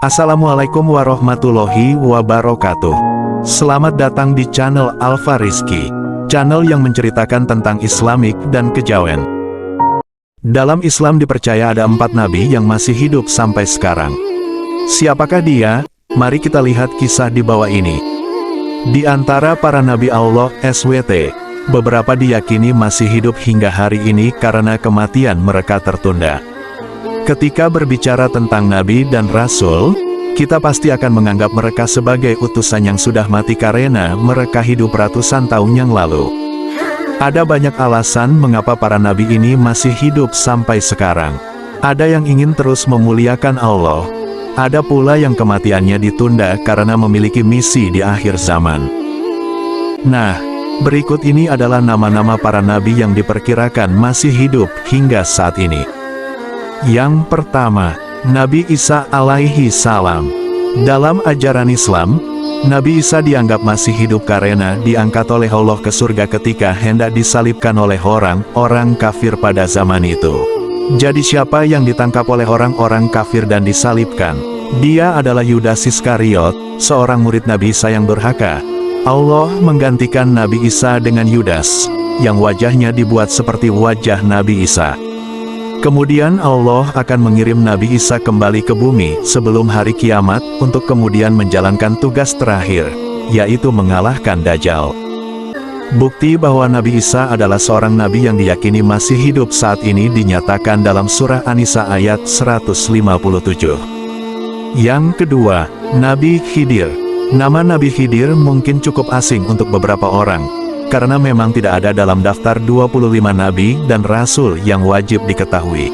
Assalamualaikum warahmatullahi wabarakatuh. Selamat datang di channel Alfa Rizky, channel yang menceritakan tentang Islamik dan kejawen. Dalam Islam dipercaya ada 4 nabi yang masih hidup sampai sekarang. Siapakah dia? Mari kita lihat kisah di bawah ini. Di antara para nabi Allah SWT, beberapa diyakini masih hidup hingga hari ini karena kematian mereka tertunda. Ketika berbicara tentang nabi dan rasul, kita pasti akan menganggap mereka sebagai utusan yang sudah mati karena mereka hidup ratusan tahun yang lalu. Ada banyak alasan mengapa para nabi ini masih hidup sampai sekarang. Ada yang ingin terus memuliakan Allah, ada pula yang kematiannya ditunda karena memiliki misi di akhir zaman. Nah, berikut ini adalah nama-nama para nabi yang diperkirakan masih hidup hingga saat ini. Yang pertama, Nabi Isa alaihi salam. Dalam ajaran Islam, Nabi Isa dianggap masih hidup karena diangkat oleh Allah ke surga ketika hendak disalibkan oleh orang-orang kafir pada zaman itu. Jadi siapa yang ditangkap oleh orang-orang kafir dan disalibkan? Dia adalah Yudas Iskariot, seorang murid Nabi Isa yang durhaka. Allah menggantikan Nabi Isa dengan Yudas, yang wajahnya dibuat seperti wajah Nabi Isa. Kemudian Allah akan mengirim Nabi Isa kembali ke bumi sebelum hari kiamat untuk kemudian menjalankan tugas terakhir, yaitu mengalahkan Dajjal. Bukti bahwa Nabi Isa adalah seorang nabi yang diyakini masih hidup saat ini dinyatakan dalam surah An-Nisa ayat 157. Yang kedua, Nabi Khidir. Nama Nabi Khidir mungkin cukup asing untuk beberapa orang, karena memang tidak ada dalam daftar 25 nabi dan rasul yang wajib diketahui.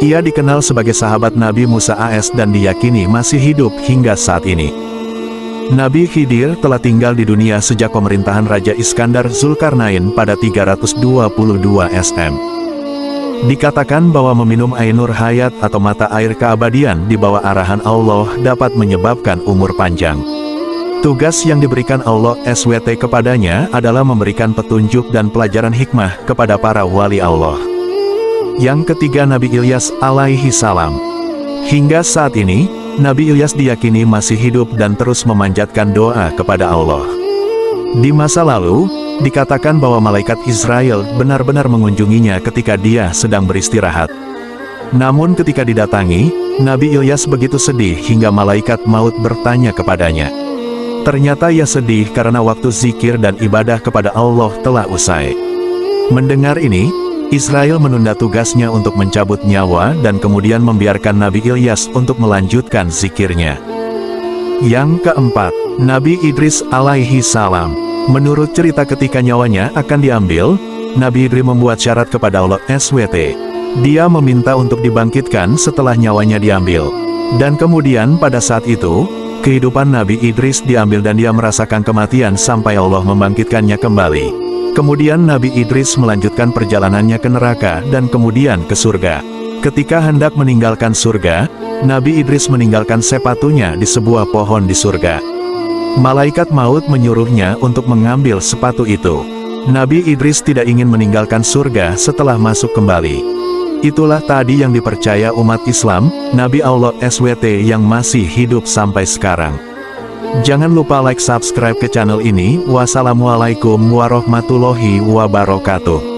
Ia dikenal sebagai sahabat Nabi Musa AS dan diyakini masih hidup hingga saat ini. Nabi Khidir telah tinggal di dunia sejak pemerintahan Raja Iskandar Zulkarnain pada 322 SM. Dikatakan bahwa meminum Ainur Hayat atau mata air keabadian di bawah arahan Allah dapat menyebabkan umur panjang. Tugas yang diberikan Allah SWT kepadanya adalah memberikan petunjuk dan pelajaran hikmah kepada para wali Allah. Yang ketiga, Nabi Ilyas alaihi salam. Hingga saat ini, Nabi Ilyas diyakini masih hidup dan terus memanjatkan doa kepada Allah. Di masa lalu, dikatakan bahwa malaikat Israel benar-benar mengunjunginya ketika dia sedang beristirahat. Namun ketika didatangi, Nabi Ilyas begitu sedih hingga malaikat maut bertanya kepadanya. Ternyata ia sedih karena waktu zikir dan ibadah kepada Allah telah usai. Mendengar ini, Israel menunda tugasnya untuk mencabut nyawa dan kemudian membiarkan Nabi Ilyas untuk melanjutkan zikirnya. Yang keempat, Nabi Idris alaihi salam. Menurut cerita ketika nyawanya akan diambil, Nabi Idris membuat syarat kepada Allah SWT. Dia meminta untuk dibangkitkan setelah nyawanya diambil. Dan kemudian pada saat itu, kehidupan Nabi Idris diambil dan dia merasakan kematian sampai Allah membangkitkannya kembali. Kemudian Nabi Idris melanjutkan perjalanannya ke neraka dan kemudian ke surga. Ketika hendak meninggalkan surga, Nabi Idris meninggalkan sepatunya di sebuah pohon di surga. Malaikat maut menyuruhnya untuk mengambil sepatu itu. Nabi Idris tidak ingin meninggalkan surga setelah masuk kembali. Itulah tadi yang dipercaya umat Islam, Nabi Allah SWT yang masih hidup sampai sekarang. Jangan lupa like, subscribe ke channel ini. Wassalamualaikum warahmatullahi wabarakatuh.